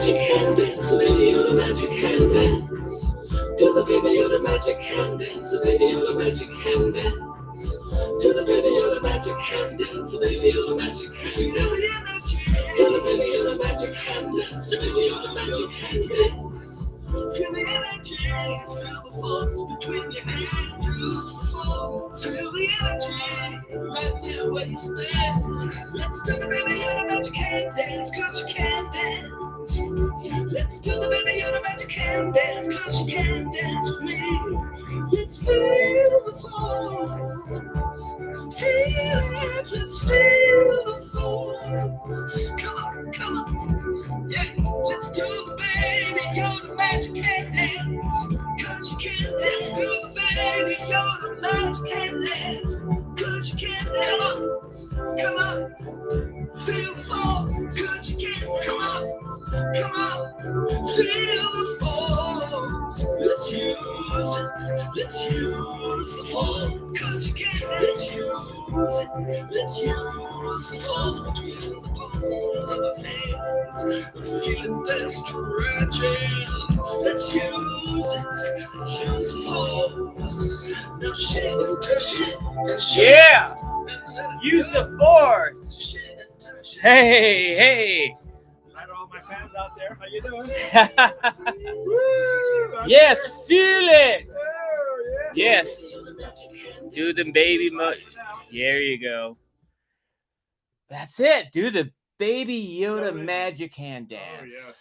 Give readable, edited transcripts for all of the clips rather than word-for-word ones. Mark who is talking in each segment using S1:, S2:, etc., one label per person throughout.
S1: magic hand dance, baby Yoda magic hand dance. Do the baby Yoda magic hand dance, baby Yoda magic hand dance. Do the baby Yoda magic hand dance, baby Yoda magic hand dance. Do the baby Yoda magic hand dance, baby Yoda magic hand dance. Feel the energy, feel the force between your hands. Feel the energy right there where you stand. Let's do the baby Yoda magic hand dance, cause you can dance. Let's do the baby Yoda magic hand dance, cause you can dance with me. Let's feel the force. Feel it, let's feel the force. Come on, come on. Yeah, let's do the baby Yoda magic hand dance, cause you can dance. Let's do the baby Yoda magic hand dance, cause you can dance. Come on, feel the force, cause you can dance. Come on, feel the force. Let's use it, let's use the force, cause you can dance. Let's use it, let's use the force between the palms of our hands. Feel it stretching. Let's use it. Use the force. Now shift.
S2: Yeah. Use the force. Hey.
S3: Hi to all my fans out there. How you doing?
S2: Yes, feel it.
S3: Oh, yeah.
S2: Yes. Do the baby There you go. That's it. Do the baby Yoda magic hand dance.
S3: Oh, yeah.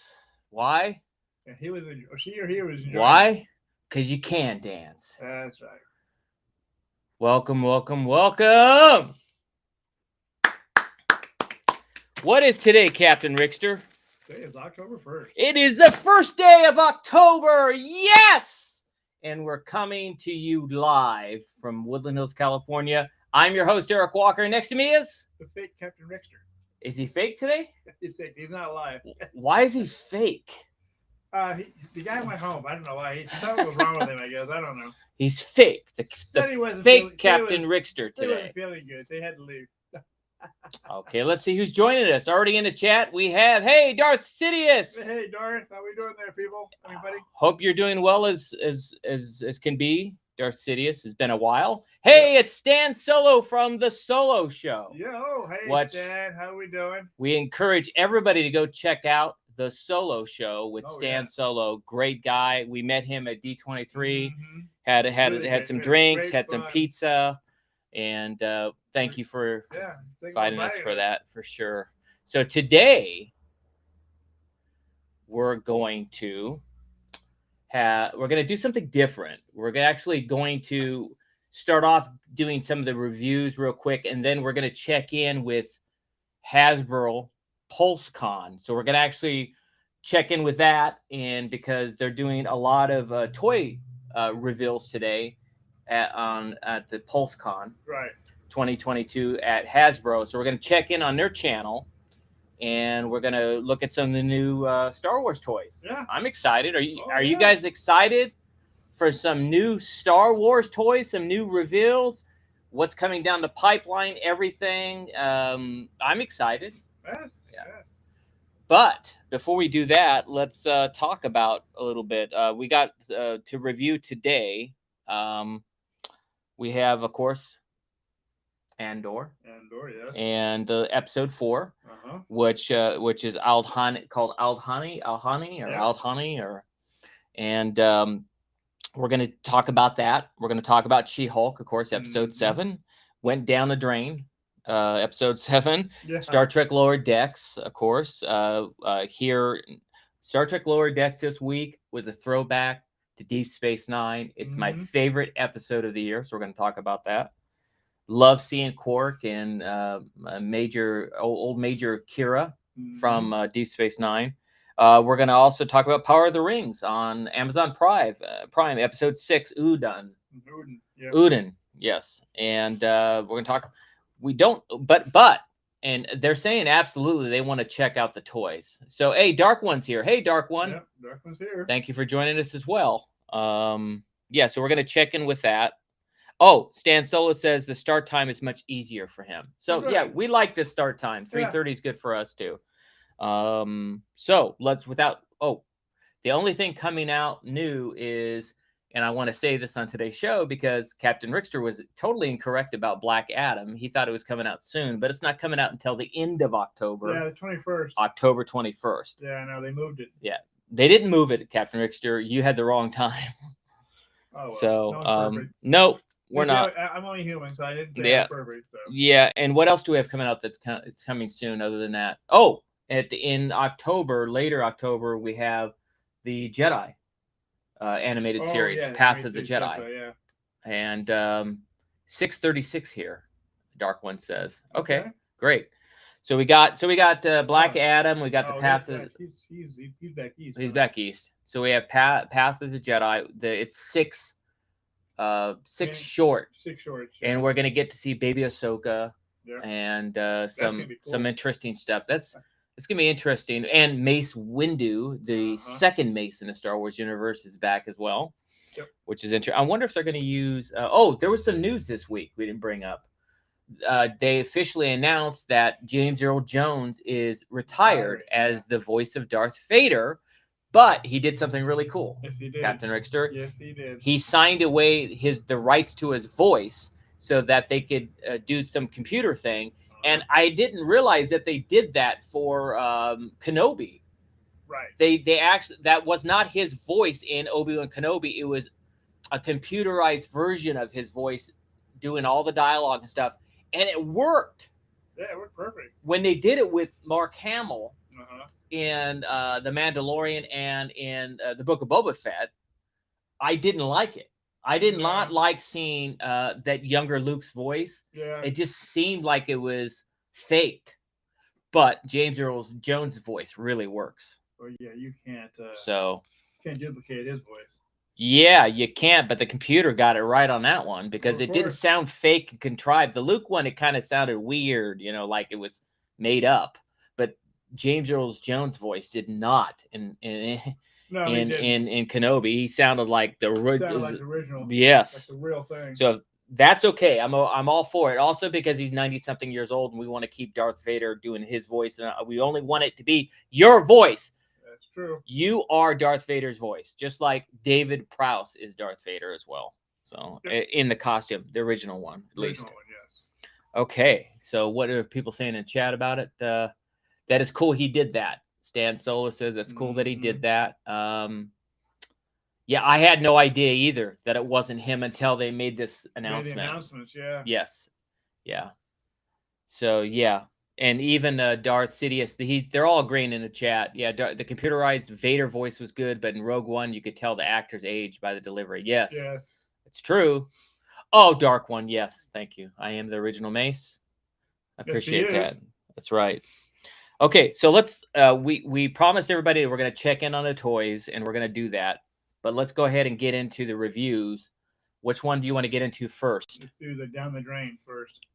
S2: Why?
S3: And he was, or she or he was enjoying.
S2: Why? Because you can dance.
S3: That's right.
S2: Welcome. What is today, Captain Rickster?
S3: Today is October 1st.
S2: It is the first day of October. Yes! And we're coming to you live from Woodland Hills, California. I'm your host, Eric Walker. Next to me is...
S3: The fake Captain Rickster.
S2: Is he fake today?
S3: He's fake. He's not alive.
S2: Why is he fake?
S3: The guy went home. I don't know why. Something was wrong with him, I guess. I don't know.
S2: He's fake. The fake Captain Rickster
S3: He
S2: today.
S3: wasn't feeling good. They had to leave.
S2: Okay, let's see who's joining us. Already in the chat, we have, hey, Darth Sidious.
S3: Hey, Darth. How we doing there, people? Anybody?
S2: Hope you're doing well as can be. Darth Sidious, has been a while. Hey, it's Stan Solo from the Solo Show.
S3: Yo, hey, Stan. How we doing?
S2: We encourage everybody to go check out the Solo Show with Stan Solo. Great guy. We met him at D23.
S3: Mm-hmm.
S2: Had some drinks, had some pizza, and thank you for inviting us for that, for sure. So today we're going to do something different. We're actually going to start off doing some of the reviews real quick, and then we're going to check in with Hasbro PulseCon. So we're going to actually check in with that, and because they're doing a lot of toy reveals today at the PulseCon 2022 at Hasbro. So we're going to check in on their channel, and we're going to look at some of the new Star Wars toys. Yeah, I'm excited. Are you guys excited for some new Star Wars toys, some new reveals? What's coming down the pipeline, everything. I'm excited.
S3: Yes.
S2: But before we do that, let's talk about a little bit. We got to review today. We have, of course, Andor.
S3: Yes.
S2: And episode 4, which is Aldhani, called Aldhani, and we're going to talk about that. We're going to talk about She-Hulk, of course, episode 7 went down the drain. Episode 7, Star Trek Lower Decks, of course. Here, Star Trek Lower Decks this week was a throwback to Deep Space Nine. It's my favorite episode of the year, so we're going to talk about that. Love seeing Quark and old Major Kira from Deep Space Nine. We're going to also talk about Power of the Rings on Amazon Prime, episode 6, Udon, yes. And we're going to talk. We don't, and they're saying absolutely they want to check out the toys. So, hey, Dark One's here. Hey, Dark One.
S3: Yep, Dark One's here.
S2: Thank you for joining us as well. So we're going to check in with that. Oh, Stan Solo says the start time is much easier for him. So, yeah, we like this start time. 3:30 is good for us, too. So let's the only thing coming out new is, and I want to say this on today's show because Captain Rickster was totally incorrect about Black Adam. He thought it was coming out soon, but it's not coming out until the end of October.
S3: Yeah, the 21st.
S2: October 21st.
S3: Yeah, I know they moved it.
S2: Yeah, they didn't move it, Captain Rickster. You had the wrong time.
S3: Oh, well,
S2: So, no, we're not.
S3: I'm only human, so I didn't say
S2: Yeah.
S3: it's perfect. So.
S2: Yeah, and what else do we have coming out that's it's coming soon other than that? Oh, in October, later October, we have the Jedi animated series,
S3: yeah,
S2: Path of the Jedi.
S3: Yeah.
S2: And 636 here, Dark One says. Okay, great. So we got Black Adam, we got the Path of
S3: he's back east.
S2: He's back east. So we have Path of the Jedi. It's six short.
S3: 6 shorts. Yeah.
S2: And we're gonna get to see Baby Ahsoka and some
S3: cool.
S2: interesting stuff. It's gonna be interesting. And Mace Windu, the second Mace in the Star Wars universe, is back as well, which is interesting. I wonder if they're gonna use. There was some news this week we didn't bring up. They officially announced that James Earl Jones is retired as the voice of Darth Vader. But he did something really cool.
S3: Yes, he did.
S2: Captain Rickster.
S3: Yes, he did.
S2: He signed away the rights to his voice so that they could do some computer thing. And I didn't realize that they did that for Kenobi.
S3: Right.
S2: They actually, that was not his voice in Obi-Wan Kenobi. It was a computerized version of his voice doing all the dialogue and stuff. And it worked.
S3: Yeah, it worked perfect.
S2: When they did it with Mark Hamill. In The Mandalorian and in the Book of Boba Fett, I didn't like it. I did not like seeing that younger Luke's voice.
S3: Yeah.
S2: It just seemed like it was faked. But James Earl Jones' voice really works.
S3: Well, yeah, you can't duplicate his voice.
S2: Yeah, you can't, but the computer got it right on that one because it didn't sound fake and contrived. The Luke one, it kind of sounded weird, like it was made up. But James Earl Jones' voice did not in Kenobi. He sounded like the original. Yes,
S3: like the real thing.
S2: So that's okay. I'm all for it. Also because he's 90-something years old, and we want to keep Darth Vader doing his voice, and we only want it to be your voice.
S3: That's true.
S2: You are Darth Vader's voice, just like David Prowse is Darth Vader as well. So in the costume, the original one, at least.
S3: One, yes.
S2: Okay. So what are people saying in chat about it? That is cool. He did that. Stan Solo says that's cool that he did that. Yeah, I had no idea either that it wasn't him until they made this announcement.
S3: The announcements, yeah.
S2: Yes. Yeah. So yeah, and even Darth Sidious, they're all agreeing in the chat. Yeah, the computerized Vader voice was good, but in Rogue One you could tell the actor's age by the delivery. Yes. It's true. Oh, Dark One. Yes, thank you. I am the original Mace. I appreciate that. That's right. Okay, so let's we promised everybody that we're going to check in on the toys, and we're going to do that. But let's go ahead and get into the reviews. Which one do you want to get into first?
S3: Let's do the down the drain first.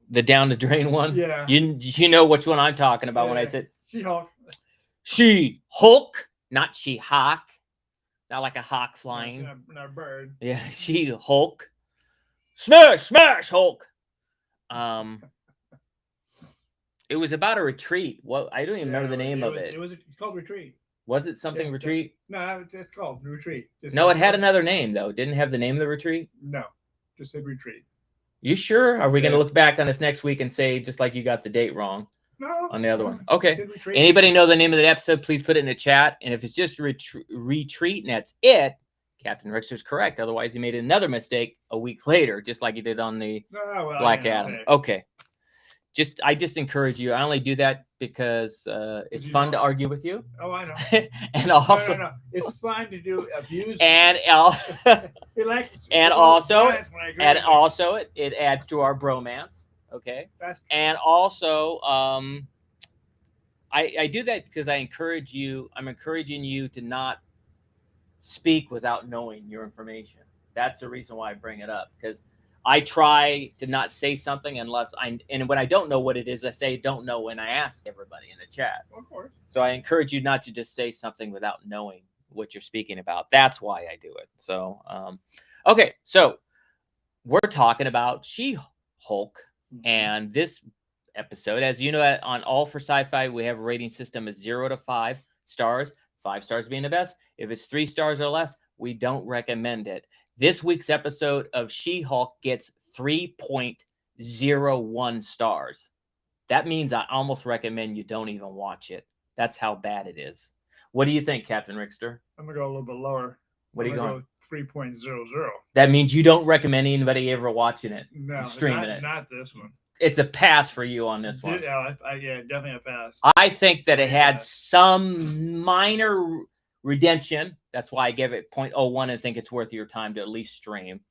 S2: The down the drain one?
S3: Yeah.
S2: You know which one I'm talking about when I said
S3: She-Hulk.
S2: She-Hulk, not She-Hawk. Not like a hawk flying.
S3: Not a bird.
S2: Yeah, She-Hulk. Smash, Hulk. It was about a retreat. Well, I don't even remember the name of it.
S3: It's called Retreat.
S2: Was it something Retreat?
S3: No, it's called Retreat.
S2: No, it had another name though. Didn't have the name of the retreat?
S3: No, just said Retreat.
S2: You sure? Are we going to look back on this next week and say just like you got the date wrong?
S3: No.
S2: On the other one. Okay. Anybody know the name of the episode? Please put it in the chat. And if it's just retreat and that's it, Captain Rickster's correct. Otherwise, he made another mistake a week later, just like he did on the Black Adam. Okay. I just encourage you. I only do that because it's fun to argue with you.
S3: Oh, I know.
S2: And also,
S3: no. It's fun to do abuse.
S2: And also, it adds to our bromance. Okay. And also, I do that because I encourage you. I'm encouraging you to not speak without knowing your information. That's the reason why I bring it up, because I try to not say something and when I don't know what it is, I say don't know when I ask everybody in the chat.
S3: Of course.
S2: So I encourage you not to just say something without knowing what you're speaking about. That's why I do it. So, okay. So we're talking about She-Hulk, and this episode. As you know, on All for Sci-Fi, we have a rating system of 0 to 5 stars, 5 stars being the best. If it's 3 stars or less, we don't recommend it. This week's episode of She-Hulk gets 3.01 stars. That means I almost recommend you don't even watch it. That's how bad it is. What do you think, Captain Rickster?
S3: I'm gonna go a little bit lower.
S2: What are you going?
S3: 3.00.
S2: That means you don't recommend anybody ever watching it,
S3: No,
S2: streaming it.
S3: Not this one.
S2: It's a pass for you on this one.
S3: Yeah, yeah, definitely a pass.
S2: I think that it had some minor redemption. That's why I gave it 0.01 and think it's worth your time to at least stream.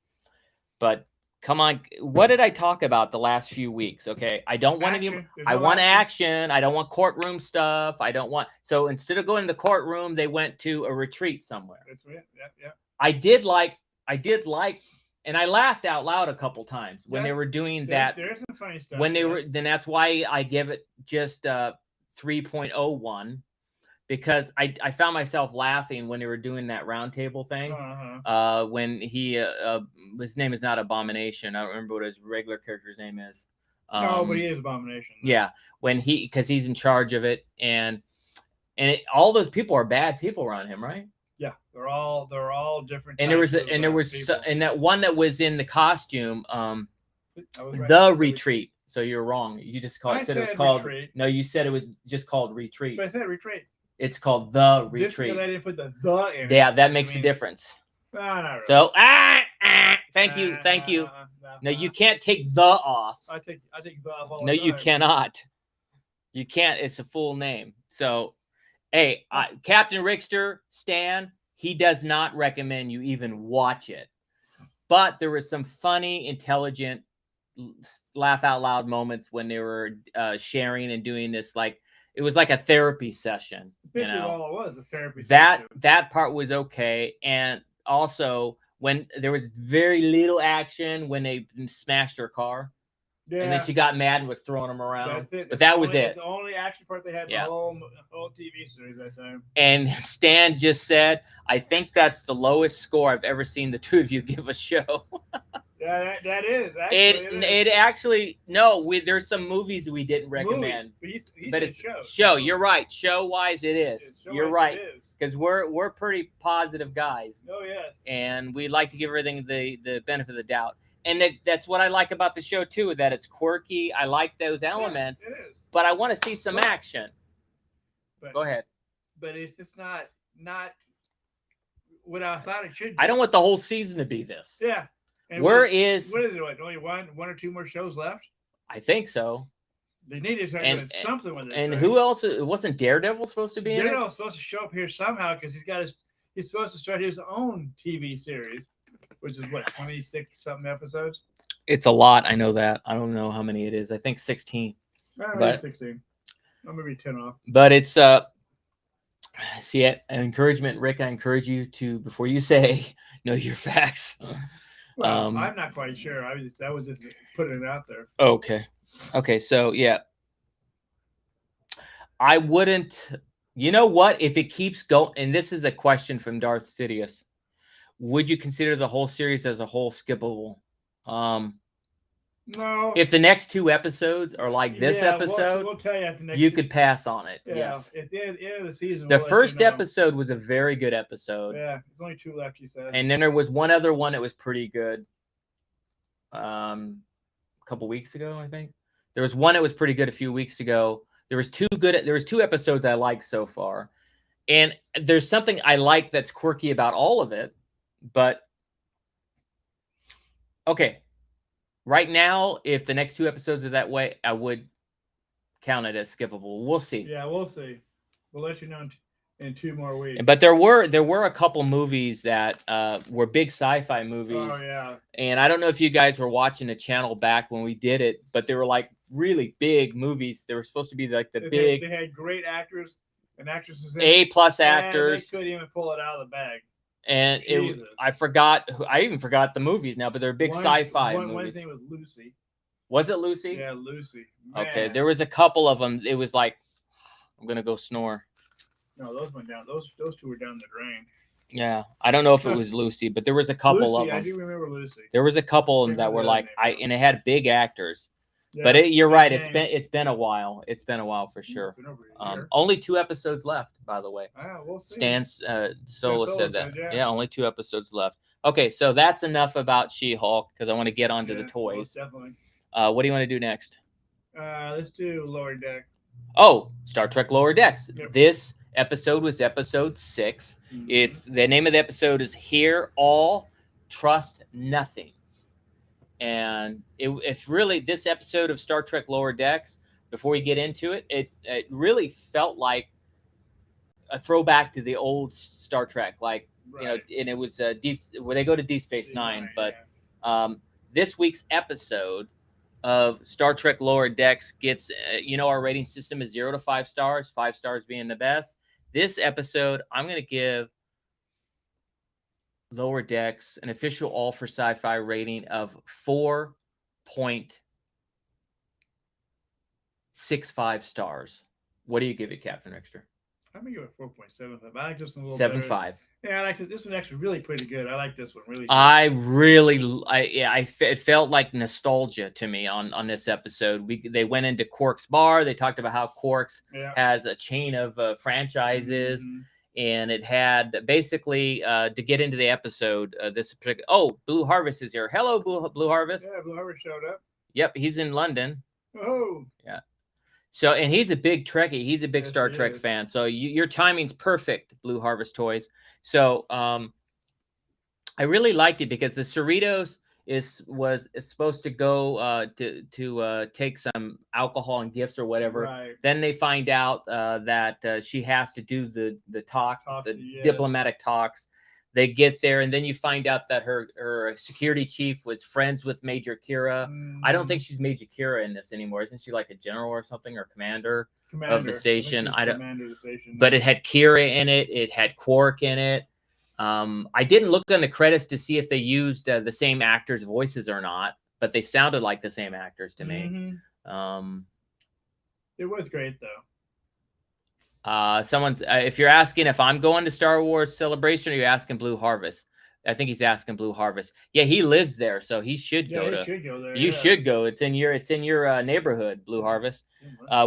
S2: But come on, what did I talk about the last few weeks? Okay, I don't want any. I want action. I don't want courtroom stuff. I don't want. So instead of going to the courtroom, they went to a retreat somewhere.
S3: Yeah.
S2: I did like, and I laughed out loud a couple times when they were doing that.
S3: There's some funny stuff.
S2: When they were, then that's why I give it just 3.01, because I found myself laughing when they were doing that roundtable thing. When he, his name is not Abomination. I don't remember what his regular character's name is.
S3: No, but he is Abomination.
S2: Yeah, because he's in charge of it, and all those people are bad people around him, right?
S3: Yeah, they're all different.
S2: And there was and that one that was in the costume, the Retreat. So you're wrong. You just said it was called Retreat. No, you said it was just called Retreat.
S3: So I said Retreat.
S2: It's called the Retreat.
S3: Just because I didn't put the in.
S2: Yeah, that makes a difference.
S3: No, not really.
S2: So thank you. No, you can't take the off.
S3: I take the off all
S2: No,
S3: the
S2: you
S3: time.
S2: cannot. You can't. It's a full name. So. Hey, Captain Rickster, Stan, he does not recommend you even watch it. But there was some funny, intelligent, laugh out loud moments when they were sharing and doing this. Like, it was like a therapy session.
S3: Basically, all it was a therapy session.
S2: That part was okay. And also, when there was very little action when they smashed her car. Yeah. And then she got mad and was throwing them around.
S3: That's it.
S2: But that was it.
S3: That's the only action part they had in the whole TV series that time.
S2: And Stan just said, I think that's the lowest score I've ever seen the two of you give a show.
S3: Yeah, that is.
S2: It actually, no, there's some movies we didn't recommend.
S3: But it's
S2: show. You're right. Show-wise, it is. You're right. Because we're pretty positive guys.
S3: Oh, yes.
S2: And we like to give everything the benefit of the doubt. And that's what I like about the show, too, that it's quirky. I like those elements.
S3: Yeah, it is.
S2: But I want to see some action. Go ahead.
S3: But it's just not what I thought it should be.
S2: I don't want the whole season to be this.
S3: Yeah. And
S2: what
S3: is it? Like, only one or two more shows left?
S2: I think so.
S3: They need to start doing something with this.
S2: And who else? Wasn't Daredevil supposed to be in it?
S3: Daredevil's supposed to show up here somehow because he's supposed to start his own TV series. Which is what, 26 something episodes?
S2: It's a lot. I know that. I don't know how many it is. I think 16.
S3: Maybe 16. Or maybe 10 off.
S2: But it's see it. Encouragement, Rick. I encourage you to, before you say, know your facts.
S3: Well, I'm not quite sure. I was just putting it out there.
S2: Okay. So yeah, I wouldn't. You know what? If it keeps going, and this is a question from Darth Sidious. Would you consider the whole series as a whole skippable?
S3: No.
S2: If the next 2 episodes are like this episode,
S3: we'll tell you at the next.
S2: You could pass on it.
S3: Yeah.
S2: Yes.
S3: At the end of the season.
S2: The first episode was a very good episode.
S3: Yeah. There's only 2 left, you said.
S2: And then there was one other one that was pretty good. A couple weeks ago, I think. There was one that was pretty good a few weeks ago. There was 2 episodes I liked so far. And there's something I like that's quirky about all of it. But okay, right now, if the next 2 episodes are that way, I would count it as skippable. We'll see.
S3: Yeah, we'll see. We'll let you know in 2 more weeks.
S2: But there were a couple movies that were big sci-fi movies.
S3: Oh yeah.
S2: And I don't know if you guys were watching the channel back when we did it, but they were like really big movies. They were supposed to be like
S3: They had great actors and actresses.
S2: A+ actors.
S3: They couldn't even pull it out of the bag.
S2: And I even forgot the movies now, but they're big sci-fi movies.
S3: One's name was Lucy.
S2: Was it Lucy?
S3: Yeah, Lucy. Man.
S2: Okay, there was a couple of them. It was like, I'm gonna go snore.
S3: No, those went down. Those 2 were down the drain.
S2: Yeah, I don't know if it was Lucy, but there was a couple of them.
S3: I do remember Lucy.
S2: There was a couple that were like, and it had big actors. But
S3: Yeah,
S2: you're
S3: big
S2: right.
S3: name.
S2: It's been a while. It's been a while for sure.
S3: It's been over a year.
S2: Only 2 episodes left, by the way.
S3: We'll see.
S2: Stan Solo
S3: Solo
S2: said that.
S3: said,
S2: Yeah, only 2 episodes left. Okay, so that's enough about She-Hulk because I want to get onto the
S3: most
S2: toys.
S3: definitely.
S2: What do you want to do next?
S3: Let's do Lower Deck.
S2: Oh, Star Trek Lower Decks.
S3: Yep.
S2: This episode was episode 6.
S3: Mhm.
S2: It's the name of the episode is Hear All, Trust Nothing. And it's really this episode of Star Trek Lower Decks. Before we get into it, it really felt like a throwback to the old Star Trek, like
S3: Right.
S2: and it was deep where they go to Deep Space Nine. But this week's episode of Star Trek Lower Decks gets, our rating system is 0 to 5 stars, 5 stars being the best. This episode, I'm going to give Lower Decks an official All for Sci-Fi rating of 4.65 stars. What do you give it, Captain Rickster?
S3: I'm gonna give it 4.75. I like this one a little
S2: 7.5.
S3: better. Yeah, I like it. This one actually really pretty good. I like this one really.
S2: It felt like nostalgia to me on this episode. They went into Quark's bar. They talked about how Quark's has a chain of franchises, and it had basically to get into the episode. Blue Harvest is here. Hello, Blue Harvest.
S3: Yeah, Blue Harvest showed up.
S2: Yep, he's in London.
S3: Oh,
S2: yeah. So, and he's a big Trekkie. He's a big Star Trek fan. So your timing's perfect, Blue Harvest Toys. So I really liked it because the Cerritos was supposed to go to take some alcohol and gifts or whatever.
S3: Right.
S2: Then they find out that she has to do the diplomatic talks. They get there, and then you find out that her security chief was friends with Major Kira. I don't think she's Major Kira in this anymore. Isn't she like a general or something, or commander of the station? I don't. But it had Kira in it. It had Quark in it. I didn't look on the credits to see if they used the same actors' voices or not, but they sounded like the same actors to me.
S3: It was great though.
S2: Someone's if you're asking if I'm going to Star Wars Celebration, or you're asking Blue Harvest. I think he's asking Blue Harvest. Yeah, he lives there, so he should go to.
S3: Should go there.
S2: You should go. It's in your neighborhood, Blue Harvest.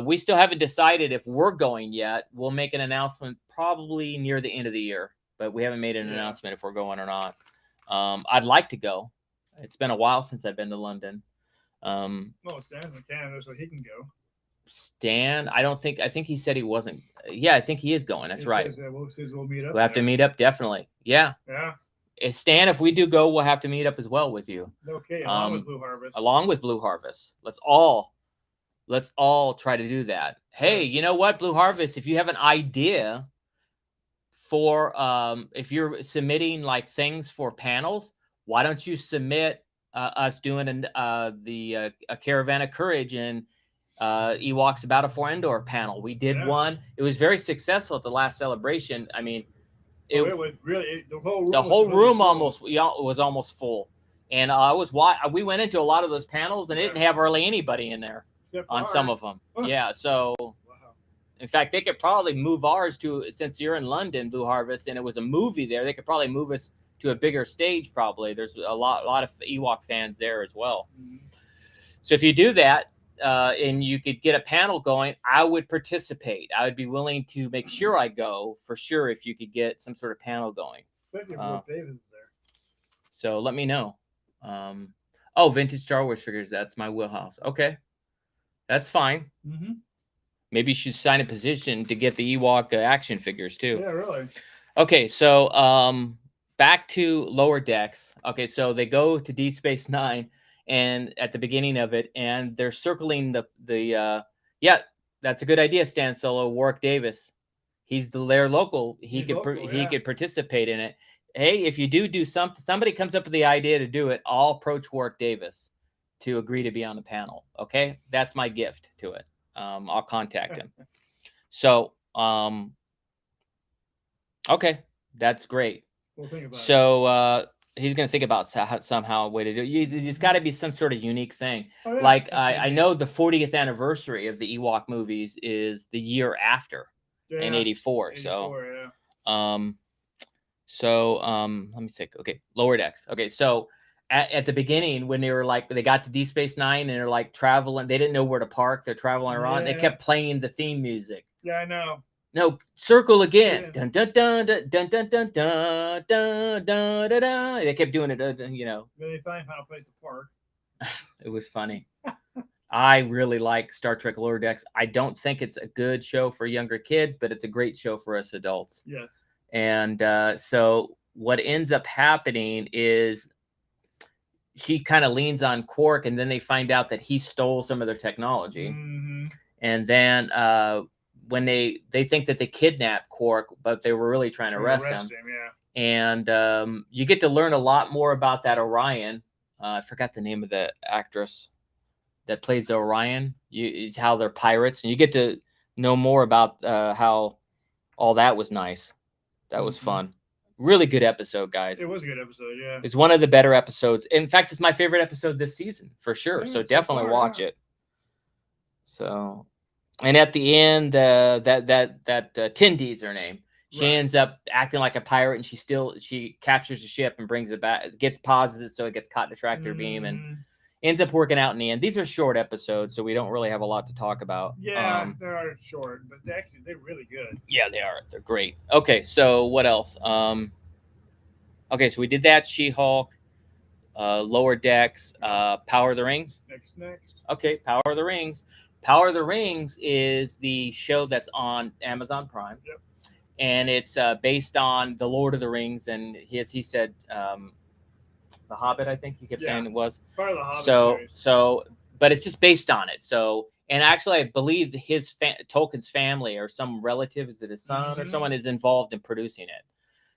S2: We still haven't decided if we're going yet. We'll make an announcement probably near the end of the year, but we haven't made an announcement if we're going or not. I'd like to go. It's been a while since I've been to London.
S3: Stan's in Canada, so he can go.
S2: Stan, I think he said he wasn't. Yeah, I think he is going. That's right.
S3: We'll meet up.
S2: We'll have to meet up, definitely. Yeah.
S3: Yeah.
S2: Stan, if we do go, we'll have to meet up as well with you.
S3: Okay, along with Blue Harvest.
S2: Along with Blue Harvest. Let's all try to do that. Hey, you know what, Blue Harvest, if you have an idea for if you're submitting like things for panels, why don't you submit us doing a Caravan of Courage and Ewoks Battle for Andor panel. We did one. It was very successful at the last celebration. I mean, it
S3: was really the whole
S2: room was almost full. And we went into a lot of those panels and it didn't have hardly anybody in there on some of them. Yeah, so in fact, they could probably move ours since you're in London, Blue Harvest, and it was a movie there. They could probably move us to a bigger stage. Probably there's a lot of Ewok fans there as well. So if you do that. And you could get a panel going, I would participate. I would be willing to make sure I go for sure if you could get some sort of panel going. So let me know. Vintage Star Wars figures. That's my wheelhouse. Okay. That's fine. Maybe you should sign a position to get the Ewok action figures too.
S3: Yeah, really.
S2: Okay, so back to Lower Decks. Okay, so they go to Deep Space Nine. And at the beginning of it, and they're circling that's a good idea, Stan Solo. Warwick Davis, he's their local. He could participate in it. Hey, if you do something, somebody comes up with the idea to do it, I'll approach Warwick Davis to agree to be on the panel. Okay, that's my gift to it. I'll contact him. So, okay, that's great.
S3: We'll think about
S2: it. He's going to think about somehow a way to do it. It's got to be some sort of unique thing. I know the 40th anniversary of the Ewok movies is the year after in 84. Let me see. Okay. Lower Decks. Okay. So at the beginning when they were like they got to Deep Space Nine and they're like traveling. They didn't know where to park. They're traveling around. They kept playing the theme music.
S3: Yeah, I know.
S2: No, circle again.
S3: Yeah.
S2: Dun dun dun dun dun dun dun dun dun dun dun dun. They kept doing it. You know.
S3: Then they finally found a place to park.
S2: It was funny. I really like Star Trek Lower Decks. I don't think it's a good show for younger kids, but it's a great show for us adults.
S3: Yes.
S2: And so what ends up happening is she kind of leans on Quark, and then they find out that he stole some of their technology.
S3: Mm-hmm.
S2: And then when they think that they kidnapped Quark, but they were really trying to arrest him.
S3: Yeah.
S2: And you get to learn a lot more about that Orion. I forgot the name of the actress that plays the Orion. How they're pirates, and you get to know more about how all that was nice. That was fun. Really good episode, guys.
S3: It was a good episode, yeah.
S2: It's one of the better episodes. In fact, it's my favorite episode this season for sure.
S3: Yeah,
S2: So definitely
S3: far,
S2: watch it. So, and at the end, that Tindy's her name. She ends up acting like a pirate, and she captures the ship and brings it back. Pauses it so it gets caught in the tractor beam, and ends up working out in the end. These are short episodes, so we don't really have a lot to talk about.
S3: Yeah, they are short, but they're really good.
S2: Yeah, they are. They're great. Okay, so what else? Okay, so we did that. She-Hulk, Lower Decks, Power of the Rings.
S3: Next.
S2: Okay, Power of the Rings. Power of the Rings is the show that's on Amazon Prime.
S3: Yep.
S2: And it's based on the Lord of the Rings, and he said The Hobbit, I think he kept saying it was.
S3: Part of the Hobbit
S2: series. But it's just based on it. So, and actually, I believe Tolkien's family or some relative, is it his son or someone, is involved in producing it.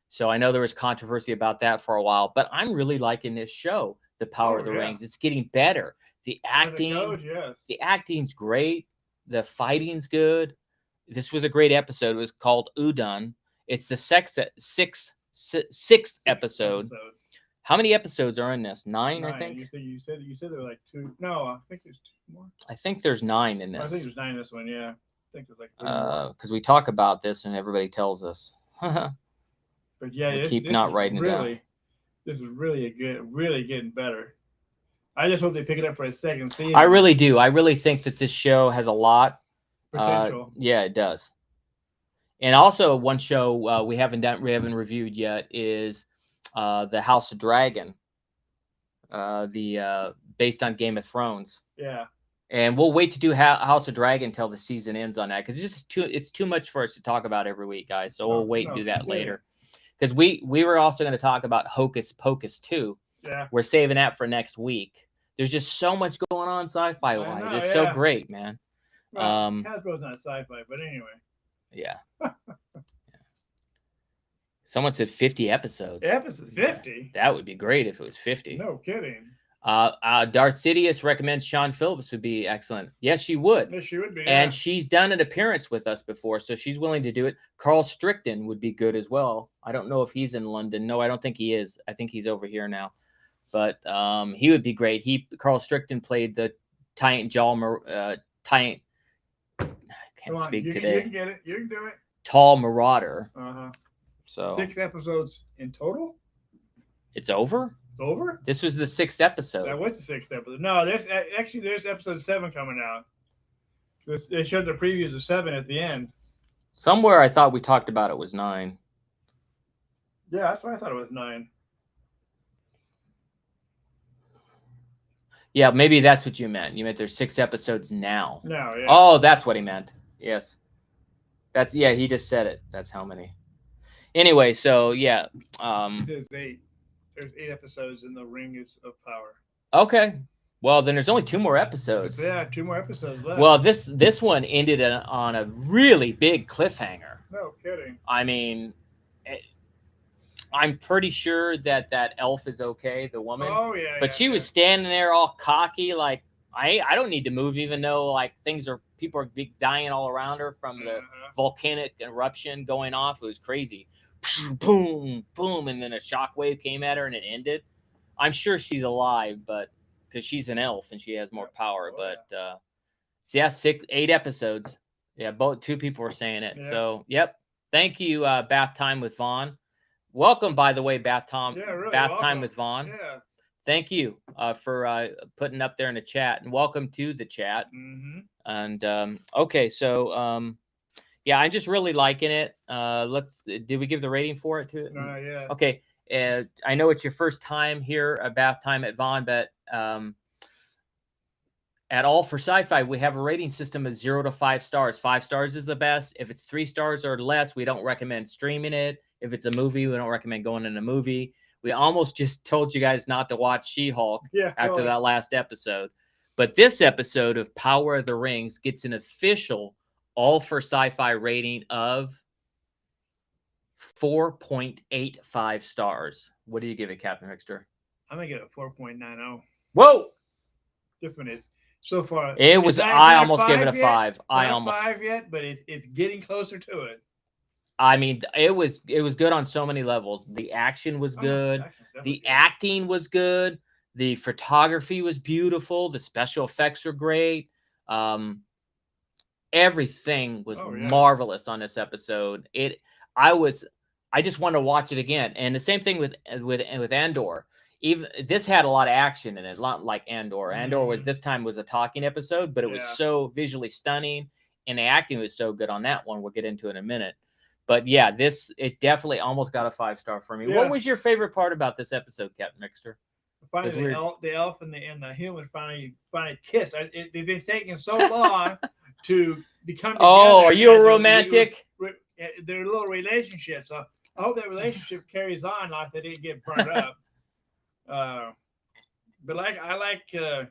S2: So I know there was controversy about that for a while, but I'm really liking this show, The Power of the Rings. It's getting better. The acting's great. The fighting's good. This was a great episode. It was called Udon. It's the sixth episode. How many episodes are in this? Nine, I think.
S3: You said there were like 2. No, I think there's 2 more.
S2: I think there's 9 in this.
S3: I think there's 9 in this one. Yeah, I think there's like 3 more.
S2: Because we talk about this and everybody tells us.
S3: But yeah,
S2: we keep not writing it down.
S3: This is really getting better. I just hope they pick it up for a second season.
S2: I really do. I really think that this show has a lot
S3: potential.
S2: Yeah, it does. And also, one show we haven't reviewed yet is the House of Dragon, based on Game of Thrones.
S3: Yeah.
S2: And we'll wait to do House of Dragon until the season ends on that, because it's too much for us to talk about every week, guys. So we'll wait and do that later. Because we were also going to talk about Hocus Pocus 2.
S3: Yeah.
S2: We're saving that for next week. There's just so much going on sci-fi wise. It's so great, man.
S3: Well, Hasbro's not sci-fi, but anyway.
S2: Yeah. Someone said 50 episodes.
S3: Episode 50?
S2: Yeah, that would be great if it was 50.
S3: No kidding.
S2: Darth Sidious recommends Sean Phillips would be excellent. Yes, she would.
S3: Yes, she would be.
S2: And she's done an appearance with us before, so she's willing to do it. Carl Strickton would be good as well. I don't know if he's in London. No, I don't think he is. I think he's over here now. But he would be great. Carl Strickton played the Giant Jaw Giant. I can't speak today.
S3: You can get it. You can do it.
S2: Tall Marauder. So
S3: 6 episodes in total.
S2: It's over.
S3: It's over.
S2: This was the 6th episode.
S3: That was the 6th episode. No, there's episode 7 coming out. They showed the previews of 7 at the end.
S2: Somewhere I thought we talked about it was 9.
S3: Yeah, that's why I thought it was 9.
S2: Yeah, maybe that's what you meant. You meant there's 6 episodes now.
S3: No, yeah.
S2: Oh, that's what he meant. Yes. He just said it. That's how many. Anyway, so yeah.
S3: It says 8. There's 8 episodes in the Rings of Power.
S2: Okay. Well, then there's only 2 more episodes.
S3: Yeah, 2 more episodes left.
S2: Well, this one ended on a really big cliffhanger.
S3: No kidding.
S2: I mean, I'm pretty sure that elf is okay, the woman.
S3: Oh yeah.
S2: But she was standing there all cocky, like I don't need to move, even though like people are dying all around her from the volcanic eruption going off. It was crazy. Boom, boom, and then a shockwave came at her and it ended. I'm sure she's alive, but because she's an elf and she has more power. So yeah, 8 episodes. Yeah, 2 people were saying it. Yeah. So yep. Thank you, Bath Time with Vaughn. Welcome, by the way, Bath Time.
S3: Yeah, really.
S2: Bath Time with Vaughn.
S3: Yeah.
S2: Thank you for putting up there in the chat, and welcome to the chat.
S3: Mm-hmm.
S2: And okay, so yeah, I'm just really liking it. Did we give the rating for it to it?
S3: No, yeah.
S2: Okay. I know it's your first time here, Bath Time at Vaughn, but at All for Sci-Fi, we have a rating system of 0 to 5 stars. 5 stars is the best. If it's 3 stars or less, we don't recommend streaming it. If it's a movie, we don't recommend going in a movie. We almost just told you guys not to watch She-Hulk after that last episode. But this episode of Power of the Rings gets an official All for Sci-Fi rating of 4.85 stars. What do you give it, Captain Rickster?
S3: I'm going to give it a 4.90.
S2: Whoa!
S3: This one is so far.
S2: It was. I almost gave it a 5. I almost
S3: 5 yet, but it's getting closer to it.
S2: I mean, it was good on so many levels. The action was good. The acting was good. The photography was beautiful. The special effects were great. Everything was marvelous on this episode. I just wanted to watch it again. And the same thing with Andor. Even this had a lot of action in it, not like Andor. Andor was this time was a talking episode, but it was so visually stunning, and the acting was so good on that one. We'll get into it in a minute. But yeah, it definitely almost got a 5-star for me. Yeah. What was your favorite part about this episode, Captain Mixer?
S3: Finally, the elf and the human finally kissed. They've been taking so long to become together.
S2: Oh, are you a romantic?
S3: They're a little relationship. So I hope that relationship carries on, like they didn't get burned up. But I like that's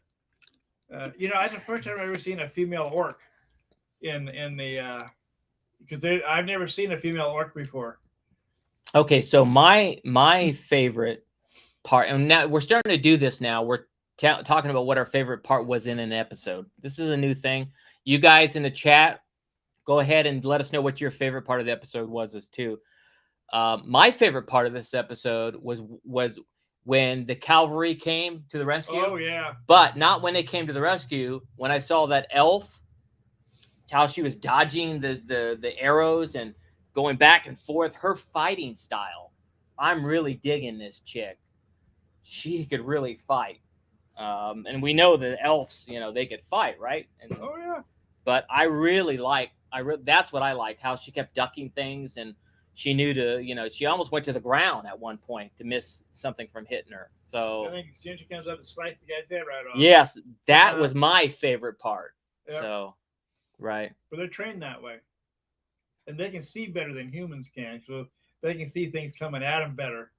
S3: the first time I've ever seen a female orc in the because I've never seen a female orc before.
S2: Okay, so my favorite part, and now we're starting to do this now. We're talking about what our favorite part was in an episode. This is a new thing. You guys in the chat, go ahead and let us know what your favorite part of the episode was too. My favorite part of this episode was when the cavalry came to the rescue.
S3: Oh, yeah.
S2: But not when they came to the rescue. When I saw that elf, how she was dodging the arrows and going back and forth, her fighting style. I'm really digging this chick. She could really fight. And we know that elves, they could fight, right? And,
S3: oh, yeah.
S2: But I really that's what I like, how she kept ducking things, and she knew to, she almost went to the ground at one point to miss something from hitting her. So
S3: I think Ginger comes up and slices the guy's head right off.
S2: Yes, that was my favorite part. Yep. So, right.
S3: But they're trained that way. And they can see better than humans can. So they can see things coming at them better.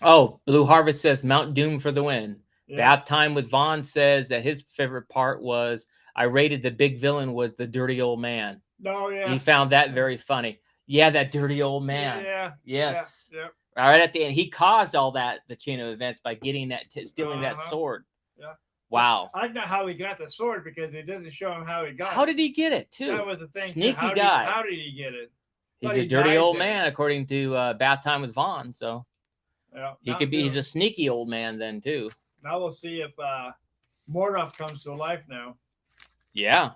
S2: Oh, Blue Harvest says Mount Doom for the win.
S3: Yeah.
S2: Bath Time with Vaughn says that his favorite part was, I rated the big villain was the dirty old man.
S3: Oh, yeah.
S2: He found that very funny. Yeah, that dirty old man.
S3: Yeah.
S2: Yes.
S3: Yeah.
S2: All right at the end, he caused all that, the chain of events, by getting stealing that sword.
S3: Yeah.
S2: Wow.
S3: I don't know how he got the sword because it doesn't show him how he got it.
S2: How did he get it, too?
S3: That was the thing.
S2: Sneaky guy.
S3: How did he get it?
S2: He's a dirty old man, according to Bath Time with Vaughn. So
S3: yeah,
S2: he's a sneaky old man then, too.
S3: Now we'll see if Mordov comes to life now.
S2: Yeah.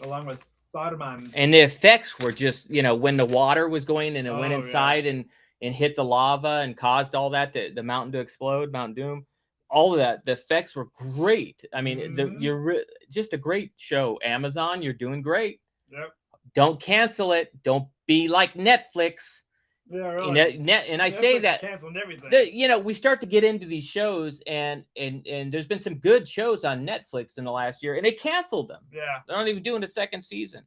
S3: Along with Saruman.
S2: And the effects were just, when the water was going and it went inside and hit the lava and caused all that, the mountain to explode, Mount Doom, all of that. The effects were great. I mean, you're just a great show. Amazon, you're doing great.
S3: Yep.
S2: Don't cancel it. Don't be like Netflix.
S3: Yeah, really.
S2: And I say that,
S3: canceling everything.
S2: We start to get into these shows, and there's been some good shows on Netflix in the last year, and they canceled them.
S3: Yeah,
S2: they're not even doing a second season.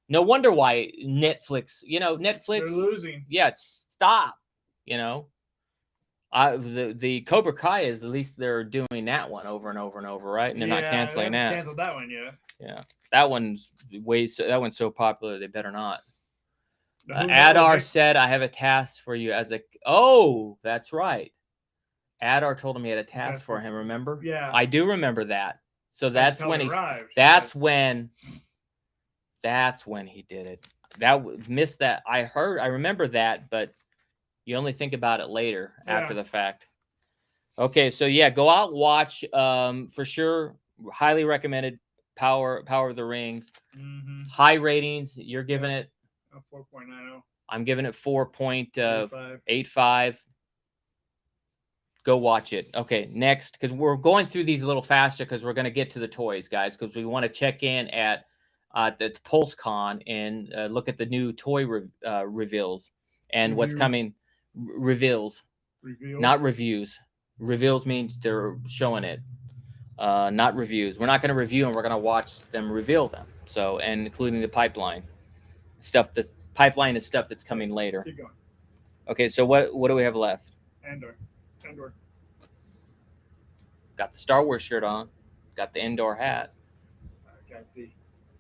S3: No
S2: wonder why Netflix. Netflix.
S3: They're losing.
S2: Yeah, stop. The Cobra Kai is, at least they're doing that one over and over and over, right? And they're not canceling that.
S3: Canceled that one, yeah.
S2: Yeah, that one's so popular they better not. Adar said, I have a task for you as a... Oh, that's right. Adar told him he had a task for him, remember?
S3: Yeah.
S2: I do remember that. So that's when that's when he did it. Missed that. I remember that, but you only think about it later after the fact. Okay, so yeah, go out and watch. For sure, highly recommended Power of the Rings. High ratings. You're giving it
S3: 4.90.
S2: I'm giving it 4.85. Go watch it. Okay, next, because we're going through these a little faster because we're going to get to the toys, guys, because we want to check in at the PulseCon and look at the new toy reveals and what's
S3: Review.
S2: coming. Reveals,
S3: Reveal.
S2: not reviews. Reveals means they're showing it, not reviews. We're not going to review them. We're going to watch them reveal them. So, and including the pipeline stuff. That's pipeline is stuff that's coming later.
S3: Keep going.
S2: Okay, so what do we have left?
S3: Andor.
S2: Got the Star Wars shirt on. Got the Andor hat.
S3: I got the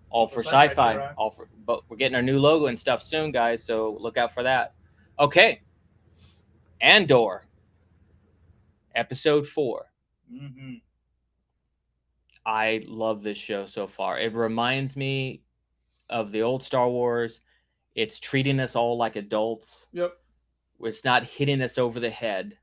S2: All for
S3: Sci-fi
S2: sci-fi.
S3: shirt on.
S2: All for, but we're getting our new logo and stuff soon, guys. So look out for that. Okay, Andor, episode 4.
S3: Mm-hmm.
S2: I love this show so far. It reminds me of the old Star Wars. It's treating us all like adults.
S3: Yep.
S2: It's not hitting us over the head.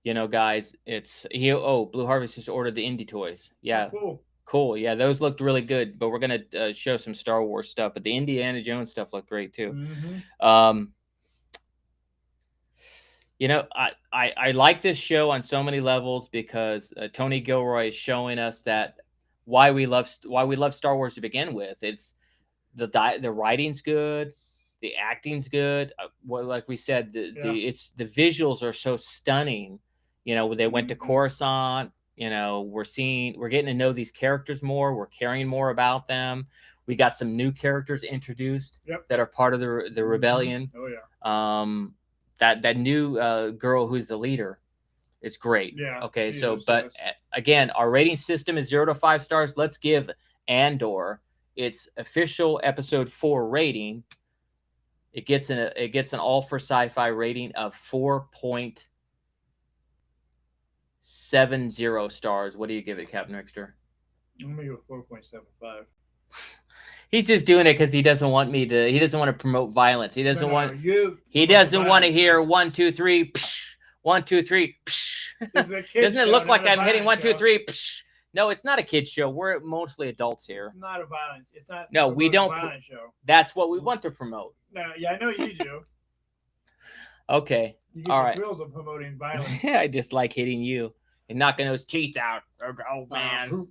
S2: You know, guys, Blue Harvest just ordered the indie toys. Yeah.
S3: Oh,
S2: Cool. Yeah, those looked really good, but we're going to show some Star Wars stuff, but the Indiana Jones stuff looked great too.
S3: Mm-hmm.
S2: You know, I like this show on so many levels because Tony Gilroy is showing us that why we love Star Wars to begin with. It's the writing's good, the acting's good. Well, like we said, the visuals are so stunning. You know, they went to Coruscant. You know, we're getting to know these characters more. We're caring more about them. We got some new characters introduced that are part of the rebellion.
S3: Oh yeah.
S2: That new girl who's the leader is great.
S3: Yeah.
S2: Okay. So, but again, our rating system is 0 to 5 stars. Let's give Andor its official episode 4 rating. It gets an all for sci-fi rating of 4.70 stars. What do you give it, Captain Rickster?
S3: I'm gonna go 4.75.
S2: He's just doing it because he doesn't want me to. He doesn't want to promote violence. He doesn't want. He doesn't want to hear 1, 2, 3. Psh, 1, 2, 3. Psh. Doesn't it look like I'm hitting 1, 2, 3? Psh. No, it's not a kids show. We're mostly adults here.
S3: It's not a violence. It's not.
S2: No, we don't.
S3: Violence show.
S2: That's what we want to promote.
S3: No, yeah, I know you do.
S2: Okay.
S3: You get
S2: all
S3: the
S2: right.
S3: thrills of promoting violence.
S2: I just like hitting you and knocking those teeth out. Oh man.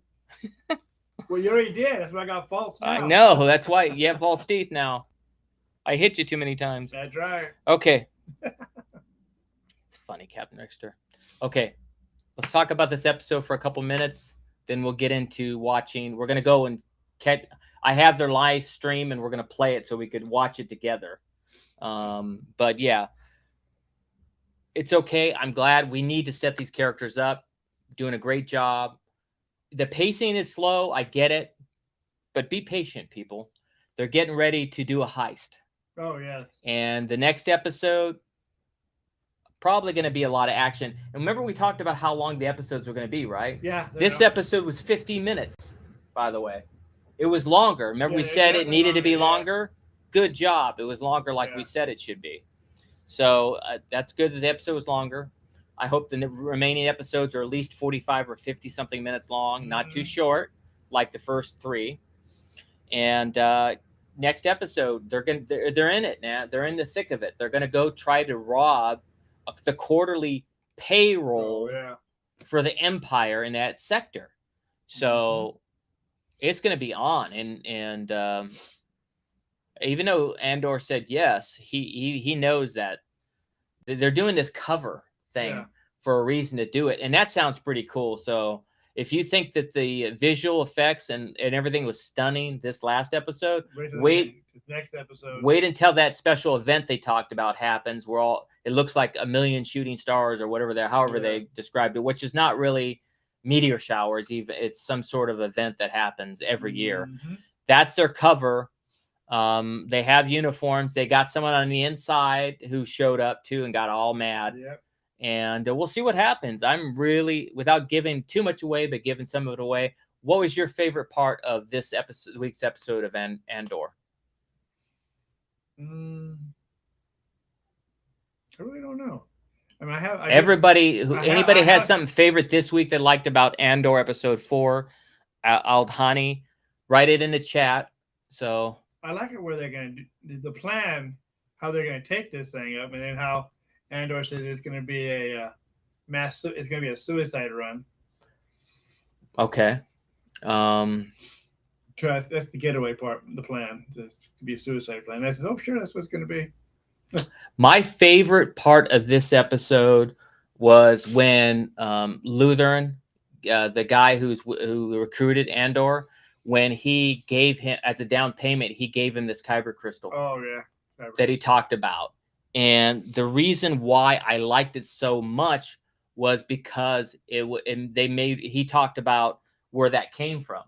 S3: Well, you already did. That's why I got false now.
S2: I know. That's why you have false teeth now. I hit you too many times.
S3: That's right.
S2: Okay. It's funny, Captain Rickster. Okay. Let's talk about this episode for a couple minutes. Then we'll get into watching. We're going to go and catch. I have their live stream and we're going to play it so we could watch it together. But yeah, it's okay. I'm glad. We need to set these characters up. Doing a great job. The pacing is slow. I get it. But be patient, people. They're getting ready to do a heist.
S3: Oh, yes.
S2: And the next episode, probably going to be a lot of action. And remember we talked about how long the episodes were going to be, right?
S3: Yeah.
S2: This episode was 15 minutes, by the way. It was longer. Remember we said it needed to be longer? Good job. It was longer like we said it should be. So that's good that the episode was longer. I hope the remaining episodes are at least 45 or 50-something minutes long, not too short like the first 3. And next episode, they're in it now. They're in the thick of it. They're going to go try to rob the quarterly payroll for the Empire in that sector. So it's going to be on. And even though Andor said yes, he knows that they're doing this cover thing for a reason to do it. And that sounds pretty cool. So if you think that the visual effects and everything was stunning this last episode,
S3: next episode.
S2: Wait until that special event they talked about happens where it looks like a million shooting stars or whatever however they described it, which is not really meteor showers. Even it's some sort of event that happens every year. That's their cover. They have uniforms. They got someone on the inside who showed up too and got all mad. And we'll see what happens. I'm really, without giving too much away, but giving some of it away. What was your favorite part of this week's episode of Andor?
S3: I really don't know. I mean,
S2: anybody has something favorite this week they liked about Andor episode 4, Aldhani, write it in the chat. So
S3: I like it where they're going to do the plan, how they're going to take this thing up, and then how Andor said it's going to be a It's going to be a suicide run.
S2: Okay.
S3: That's the getaway part, the plan, to be a suicide plan. And I said, oh, sure, that's what it's going to be.
S2: My favorite part of this episode was when Lutheran, the guy who recruited Andor, when he gave him, as a down payment, he gave him this kyber crystal.
S3: Oh, yeah.
S2: That he talked about. And the reason why I liked it so much was because he talked about where that came from.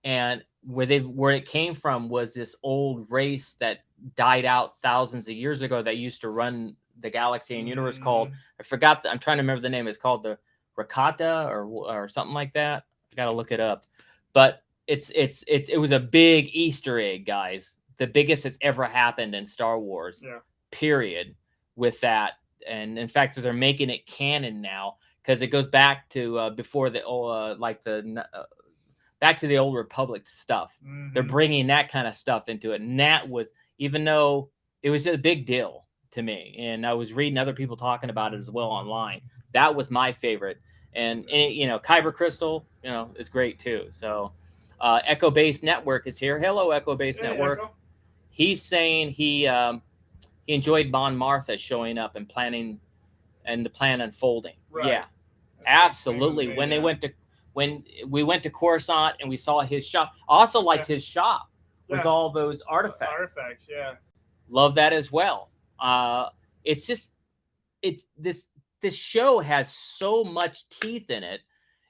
S2: And where it came from was this old race that died out thousands of years ago that used to run the galaxy and universe called, I'm trying to remember the name. It's called the Rakata or something like that. I got to look it up. But it was a big Easter egg, guys. The biggest that's ever happened in Star Wars, period, with that. And in fact, they're making it canon now because it goes back to before the back to the old Republic stuff. They're bringing that kind of stuff into it. And that was, even though it was a big deal to me, and I was reading other people talking about it as well online, that was my favorite. And Kyber Crystal, is great too. So Echo Base Network is here. Hello, Echo Base Network. Echo. He's saying he enjoyed Mon Martha showing up and planning and the plan unfolding. Right. Yeah, absolutely. When we went to Coruscant and we saw his shop, I also liked his shop with all those artifacts. Love that as well. This show has so much teeth in it.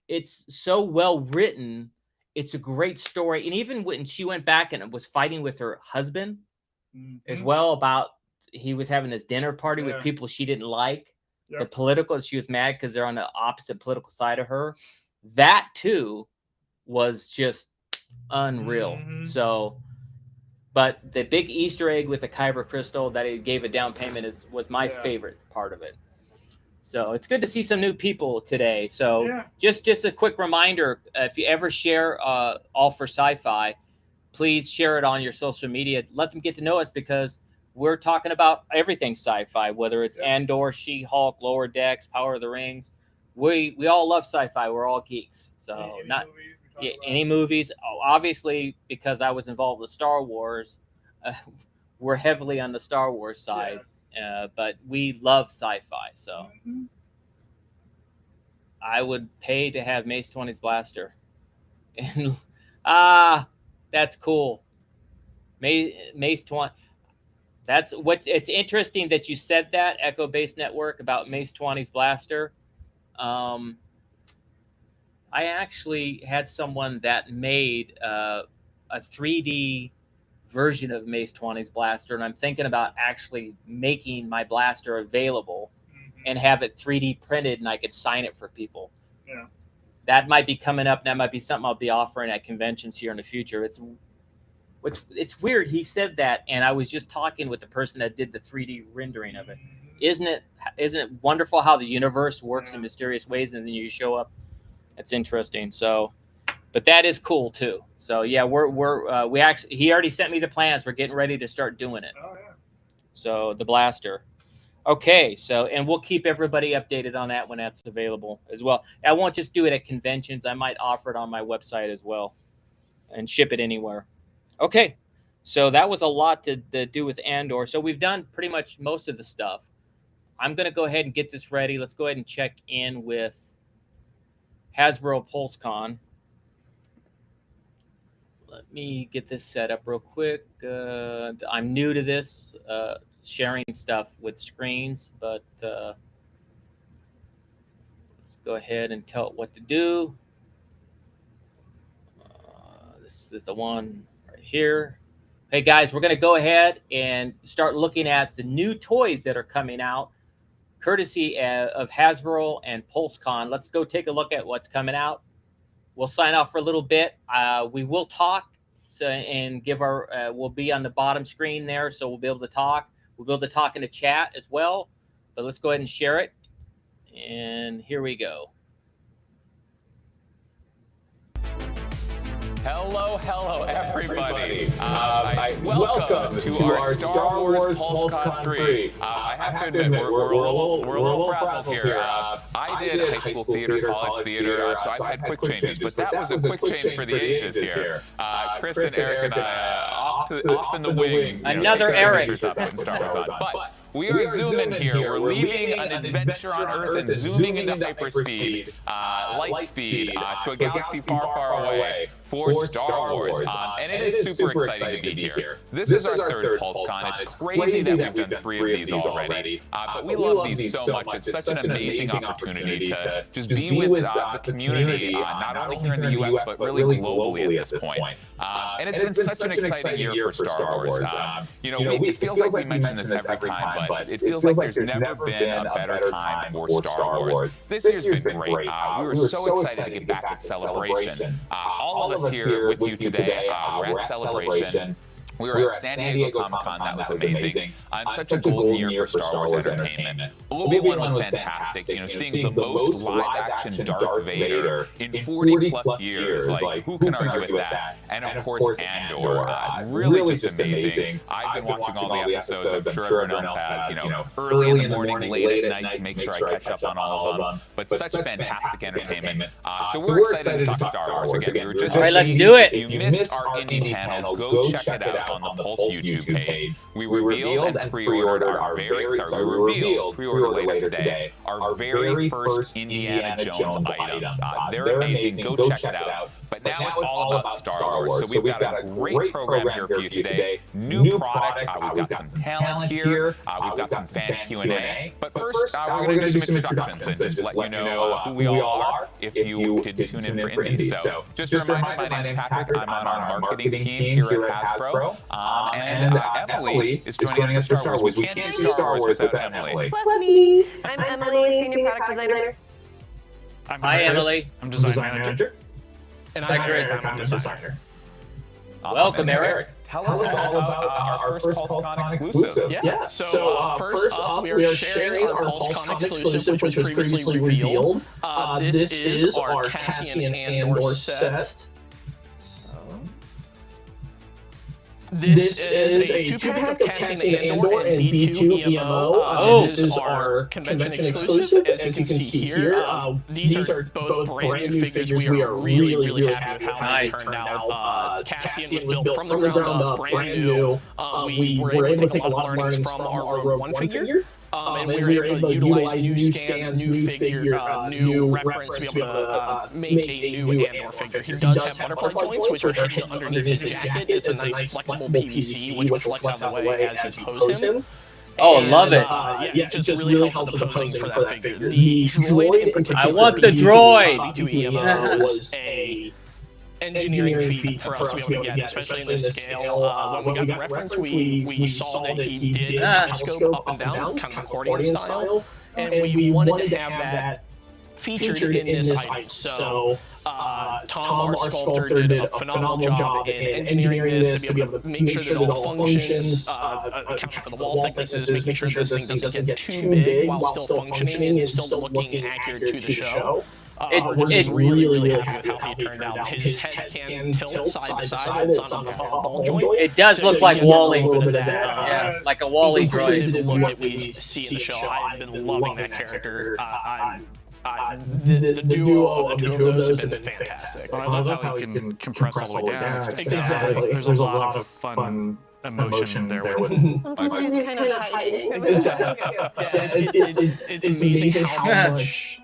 S2: It's so well written. It's a great story. And even when she went back and was fighting with her husband as well, about he was having this dinner party with people she didn't like, the political, she was mad because they're on the opposite political side of her. That too was just unreal. So, but the big Easter egg with the kyber crystal that he gave a down payment was my favorite part of it. So it's good to see some new people today. So just a quick reminder, if you ever share All for Sci-Fi, please share it on your social media. Let them get to know us because we're talking about everything sci-fi, whether it's Andor, She-Hulk, Lower Decks, Power of the Rings. We all love sci-fi. We're all geeks. So any movies. Obviously, because I was involved with Star Wars, we're heavily on the Star Wars side. But we love sci-fi, so I would pay to have Mace 20's blaster. And that's cool. Mace 20. That's what. It's interesting that you said that, Echo Base Network, about Mace 20's blaster. I actually had someone that made a 3D version of Mace 20's blaster, and I'm thinking about actually making my blaster available and have it 3D printed, and I could sign it for people. That might be coming up. That might be something I'll be offering at conventions here in the future. It's weird. He said that, and I was just talking with the person that did the 3D rendering of it. Isn't it wonderful how the universe works in mysterious ways, and then you show up? It's interesting. So, but that is cool too. So yeah, we actually, he already sent me the plans. We're getting ready to start doing it. Oh yeah. So the blaster. Okay. So, and we'll keep everybody updated on that when that's available as well. I won't just do it at conventions. I might offer it on my website as well and ship it anywhere. Okay. So that was a lot to do with Andor. So we've done pretty much most of the stuff. I'm going to go ahead and get this ready. Let's go ahead and check in with Hasbro PulseCon. Let me get this set up real quick. I'm new to this, sharing stuff with screens, but let's go ahead and tell it what to do. This is the one right here. Hey guys, we're going to go ahead and start looking at the new toys that are coming out, courtesy of Hasbro and PulseCon. Let's go take a look at what's coming out. We'll sign off for a little bit. We will talk and give our, we'll be on the bottom screen there, so we'll be able to talk. We'll be able to talk in the chat as well. But let's go ahead and share it. And here we go.
S4: Hello, everybody. Welcome to our Star Wars PulseCon 3. I have to admit, we're a little frazzled here. I did high school theater, college theater, so I've had quick changes, but that was a quick change for the ages here. Chris and Eric and I off in the wing.
S2: Another Eric.
S4: But we are zooming here. We're leaving an adventure on Earth and zooming into hyperspeed, light speed, to a galaxy far, far away for Star Wars. And it is super exciting to be here. This is our third PulseCon. It's crazy that we've done 3 of these already. But we love these so much. It's such an amazing opportunity to just be with the community, not only here in the US, but really globally at this point. And it's been such an exciting year for Star Wars. It feels like we mention this every time, but it feels like there's never been a better time for Star Wars. This year's been great. We were so excited to get back at Celebration. All of us here with you today, we're at Celebration. We were at San Diego Comic-Con, that was amazing, and such a golden year for Star Wars entertainment. Obi-Wan was fantastic, seeing the most live-action Darth Vader in 40-plus years, like, who can argue with that? And of course, Andor, really just amazing. I've been watching all the episodes, I'm sure everyone else has, early in the morning, late at night to make sure I catch up on all of them, but such fantastic entertainment. So we're excited to talk Star Wars again.
S2: All right, let's do it.
S4: If you missed our indie panel, go check it out on the Pulse YouTube page. We revealed and pre-ordered our pre-order later today, our very first Indiana Jones items. They're amazing. Go check it out. But now it's all about Star Wars. So we've got a great program here for you today. New product. We've got some talent here. We've got some fan Q&A. But first, we're going to do some introductions and just let you know who we all are if you did tune in for Indie. So just a reminder, my name's Patrick. I'm on our marketing team here at Hasbro. And Emily is joining us for Star Wars. We can't do Star Wars without Emily.
S5: Plus me. I'm Emily, Senior Product Designer.
S2: Hi, Emily.
S6: I'm Design Manager.
S3: And
S2: Hi, Chris.
S3: I'm a designer.
S2: Welcome, Eric.
S4: Tell us all about our first PulseCon exclusive.
S6: Yeah. So first up, we are sharing our PulseCon exclusive, which was previously revealed. This is our Cassian Andor set. This is a 2-pack of Cassian Andor and B2 EMO. This is our convention exclusive, as you can see here. These are both brand new figures. We are really happy with how they turned out. Cassian was built from the ground up, brand new. We were able to take a lot of learnings from our Rogue One figure. And we were able to utilize new scans, new figure, new reference to be able to make a new Andor figure. He does have butterfly joints, which are hidden underneath his jacket. It's a nice flexible PVC, which will flex out of the way as you pose him.
S2: Oh, love it.
S6: Yeah, it just really helps with the posing for that figure. The droid in particular,
S2: I want the droid!
S6: B2EMO was a engineering feat for us to be able to get, especially in this scale. When we got the reference, we saw that he did telescope up and down, kind of accordion style, and we wanted to have that featured in this item. So Tom, our sculptor, did a phenomenal job in engineering this to be able to make sure that all the functions, account for the wall thicknesses, making sure this thing doesn't get too big while still functioning and still looking accurate to the show. We're just really happy with how he turned out. His head can tilt side to side. It's on a ball joint.
S2: It does look like Wally.
S6: Yeah,
S2: like a Wally droid.
S6: The look that we see in the show, I've been loving that character. The duo of those have been fantastic.
S7: I love how he can compress all the way down.
S6: Exactly.
S7: There's a lot of fun emotion there with him.
S5: Sometimes he's kind of hiding.
S6: It's amazing how much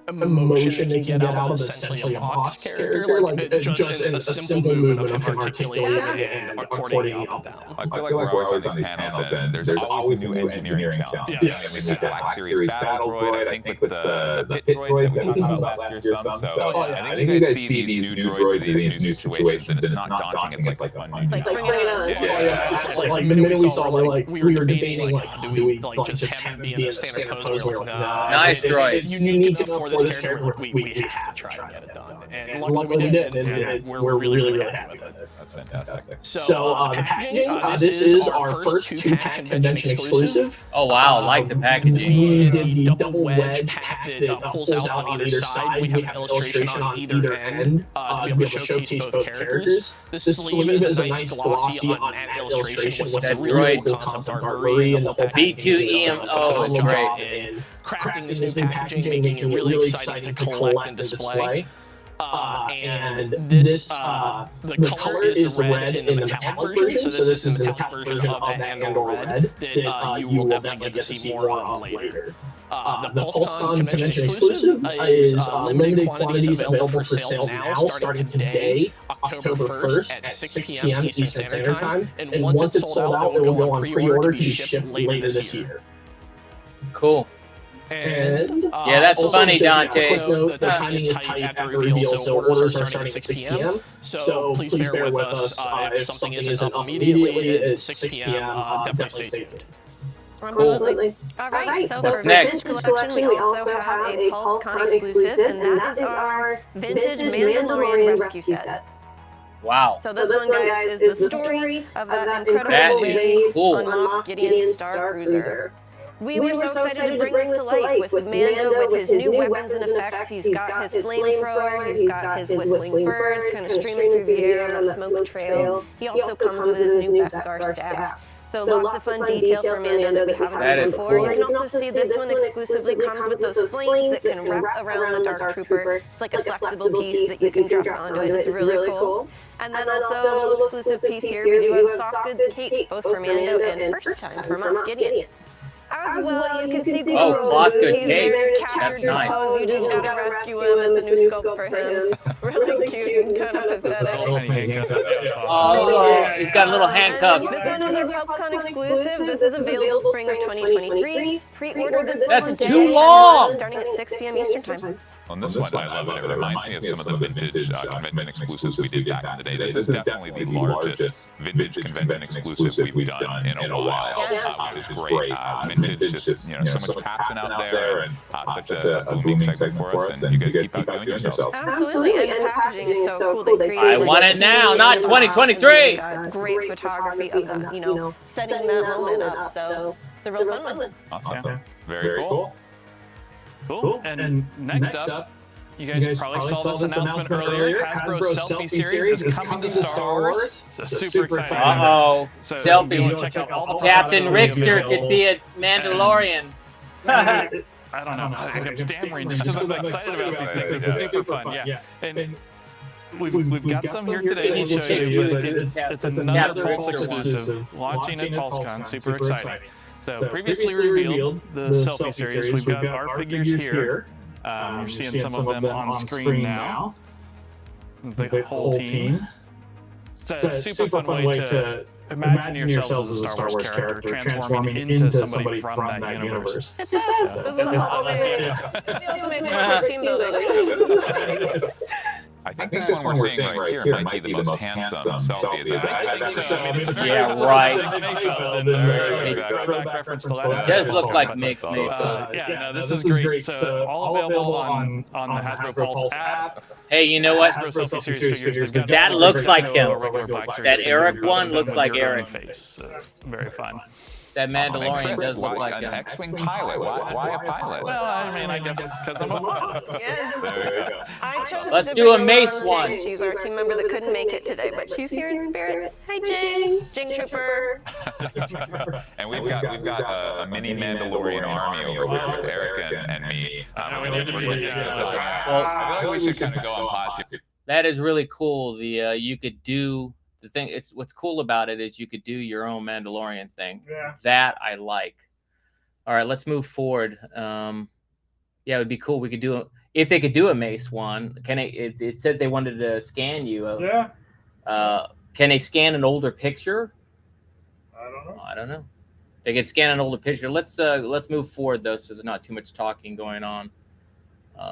S6: emotion they can get out of essentially a box character, just in a simple movement of him articulating and according up and down.
S4: I feel like we're always on these panels and there's always new engineering challenges.
S6: Yes.
S4: We've got Black Series Battle Droid, I think with the pit droids that we talked about last year some. So I think you guys see these new droids in these new situations and it's not daunting, it's like fun new
S5: Like, bring it on.
S6: Like the minute we saw, we were debating, do we just have him be in a standard pose? We were like,
S2: Nice droid.
S6: It's unique enough for this character. We have to try to get it done. And luckily we did, and we're really happy with it.
S4: That's fantastic.
S6: So the packaging, this is our first 2-pack convention exclusive.
S2: Oh, wow. I like the packaging.
S6: We did the double wedge pack that pulls out on either side. We have an illustration on either end to be able to showcase both characters. This sleeve is a nice glossy on matte illustration with some really cool concept art. And the whole
S2: B2EMO is great.
S6: crafting this new packaging, making it really exciting to collect and display. And this, the color is the red in the metallic version, so this is the metallic version of that Andor red that you will definitely get to see more of later. The PulseCon convention exclusive is limited quantities available for sale now, starting today, October 1st at 6 p.m. Eastern Standard Time. And once it's sold out, it will go on pre-order to be shipped later this year.
S2: Cool.
S6: And
S2: yeah, that's funny, Dante.
S6: The timing is tight after reveal, so orders are starting at 6 p.m. So please bear with us. If something isn't up immediately at 6 p.m., definitely stay tuned.
S5: Absolutely. All right, so for
S2: next?
S5: Vintage Collection, we also have a PulseCon exclusive, and that is our Vintage Mandalorian Rescue Set.
S2: Wow.
S5: So this one, guys, is the story of that incredible raid on Moff Gideon's Star Cruiser. We were so excited to bring this to life with Mando, with his new weapons and effects. He's got his flamethrower, he's got his whistling birds kind of streaming through the air on that smoke trail. He also comes with his new Beskar staff. So lots of fun detail for Mando that we haven't done before. You can also see this one exclusively comes with those flames that can wrap around the Dark Trooper. It's like a flexible piece that you can dress onto it. It's really cool. And then also a little exclusive piece here, we do have soft goods capes, both for Mando and first time for Moff Gideon. As well, you can see
S2: cloth good capes. That's nice.
S5: You just gotta rescue him. It's a new sculpt for him. Really cute and kind of pathetic.
S2: Oh, he's got a little handcuff.
S5: This one is our PulseCon exclusive. This is available spring of 2023. Pre-order this.
S2: That's too long.
S5: Starting at 6 p.m. Eastern Time.
S4: On this one, I love it. It reminds me of some of the vintage convention exclusives we did back in the day. This is definitely the largest vintage convention exclusive we've done in a while, which is great. Vintage, just so much passion out there, and such a booming segment for us. And you guys keep outdoing yourselves.
S5: Absolutely, and the packaging is so cool. They created.
S2: I want it now, not 2023.
S5: Great photography of them, setting that moment up. So it's a real fun one.
S4: Awesome. Very cool.
S7: Cool. And next up, you guys probably saw this announcement earlier. Hasbro Selfie Series is coming to Star Wars. So super excited.
S2: Uh-oh.
S7: So
S2: Selfie.
S7: check out all the
S2: Captain Rickster could be a Mandalorian.
S7: I don't know. I'm stammering just because I'm excited about these things. It's super fun. Yeah. And we've got some here today to show you. It's another Pulse exclusive, launching at PulseCon. Super exciting. So previously revealed the Selfie Series. We've got our figures here. You're seeing some of them on screen now. The whole team. It's a super fun way to imagine yourselves as a Star Wars character, transforming into somebody from that universe.
S5: This is the ultimate team building.
S4: I think this one we're seeing right here might be the most handsome selfie.
S2: Yeah, right.
S7: It
S2: does look like mixed.
S7: This is great. So all available on the Hasbro Pulse app.
S2: Hey, you know what?
S7: Hasbro Selfie Series figures.
S2: That looks like him. That Eric one looks like Eric.
S7: Very fun.
S2: That Mandalorian does look like
S4: an
S2: him.
S4: X-Wing pilot. Why a pilot?
S7: Well, I guess it's because I'm a mom.
S5: Yes.
S4: There you go.
S5: I chose
S2: Let's
S5: to
S2: do a
S5: bring
S2: Mace
S5: along
S2: one.
S5: Jing. She's our team member that couldn't make it today, but she's here in spirit. Hi, Jing. Jing Trooper.
S4: And we've got a mini Mandalorian army over here with Eric and me. I feel like we should kind of go on pause here.
S2: That is really cool. You could do the thing. What's cool about it is you could do your own Mandalorian thing.
S3: Yeah.
S2: That I like. All right, let's move forward. Yeah, it would be cool. We could do if they could do a Mace one. Can it said they wanted to scan you.
S3: Yeah.
S2: Can they scan an older picture?
S3: I don't know.
S2: They could scan an older picture. Let's move forward though, so there's not too much talking going on.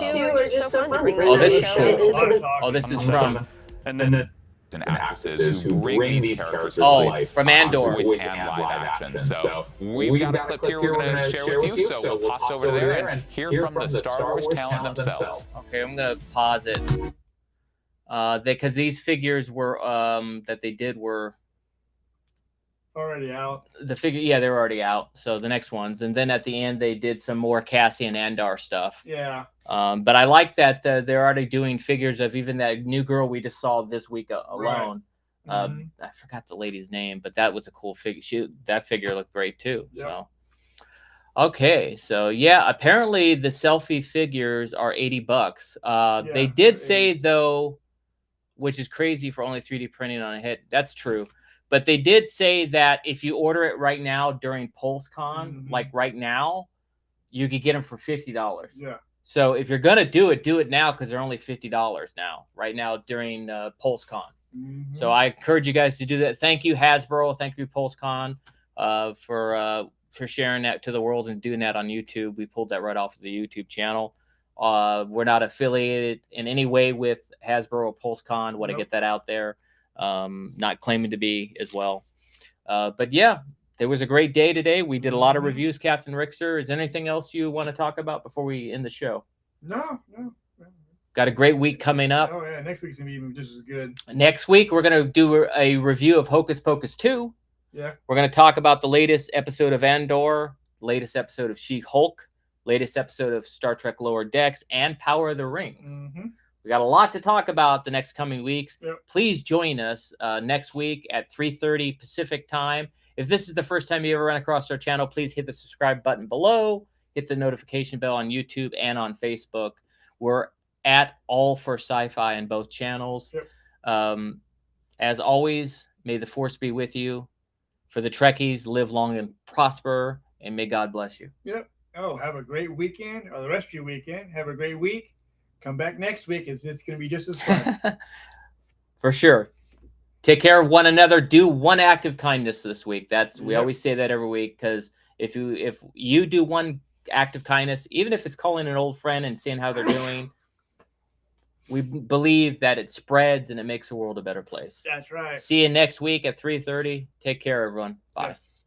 S5: Dude, we're just so fun to bring
S2: Oh,
S5: that
S2: this is
S5: show
S2: cool.
S5: into the
S2: Oh, this is from
S7: And then
S4: And actresses who bring these characters to
S2: Oh,
S4: life
S2: from Andor.
S4: voice and live action. So we've got a clip here we're going to share with you. So we'll toss over there and hear from the Star Wars talent themselves.
S2: Okay, I'm gonna pause it. Because these figures were that they did were
S3: Already out.
S2: they're already out. So the next ones, and then at the end they did some more Cassian Andor stuff.
S3: Yeah.
S2: But I like that they're already doing figures of even that new girl we just saw this week alone.
S3: Right.
S2: I forgot the lady's name, but that was a cool figure. That figure looked great too.
S3: Yep.
S2: So, Okay, so yeah, apparently the selfie figures are $80. They did say though, which is crazy for only 3D printing on a head. That's true. But they did say that if you order it right now during PulseCon, like right now, you could get them for $50.
S3: Yeah.
S2: So if you're gonna do it now because they're only $50 now, right now during PulseCon. So I encourage you guys to do that. Thank you, Hasbro. Thank you, PulseCon, for sharing that to the world and doing that on YouTube. We pulled that right off of the YouTube channel. We're not affiliated in any way with Hasbro or PulseCon. Want to get that out there. Not claiming to be as well. But yeah, there was a great day today. We did a lot of reviews, Captain Rickster. Is there anything else you want to talk about before we end the show?
S3: No.
S2: Got a great week coming up.
S3: Oh, yeah. Next week's going to be even just as good.
S2: Next week, we're going to do a review of Hocus Pocus 2.
S3: Yeah.
S2: We're going to talk about the latest episode of Andor, latest episode of She-Hulk, latest episode of Star Trek Lower Decks, and Power of the Rings. We got a lot to talk about the next coming weeks.
S3: Yep.
S2: Please join us next week at 3:30 Pacific time. If this is the first time you ever run across our channel, please hit the subscribe button below. Hit the notification bell on YouTube and on Facebook. We're at All for Sci-Fi in both channels.
S3: Yep.
S2: As always, may the force be with you. For the Trekkies, live long and prosper, and may God bless you.
S3: Yep. Oh, have a great weekend, or the rest of your weekend. Have a great week. Come back next week. It's going to be just as fun.
S2: For sure. Take care of one another. Do one act of kindness this week. We always say that every week, because if you do one act of kindness, even if it's calling an old friend and seeing how they're doing, we believe that it spreads and it makes the world a better place.
S3: That's right.
S2: See you next week at 3:30. Take care, everyone. Bye.
S3: Yes.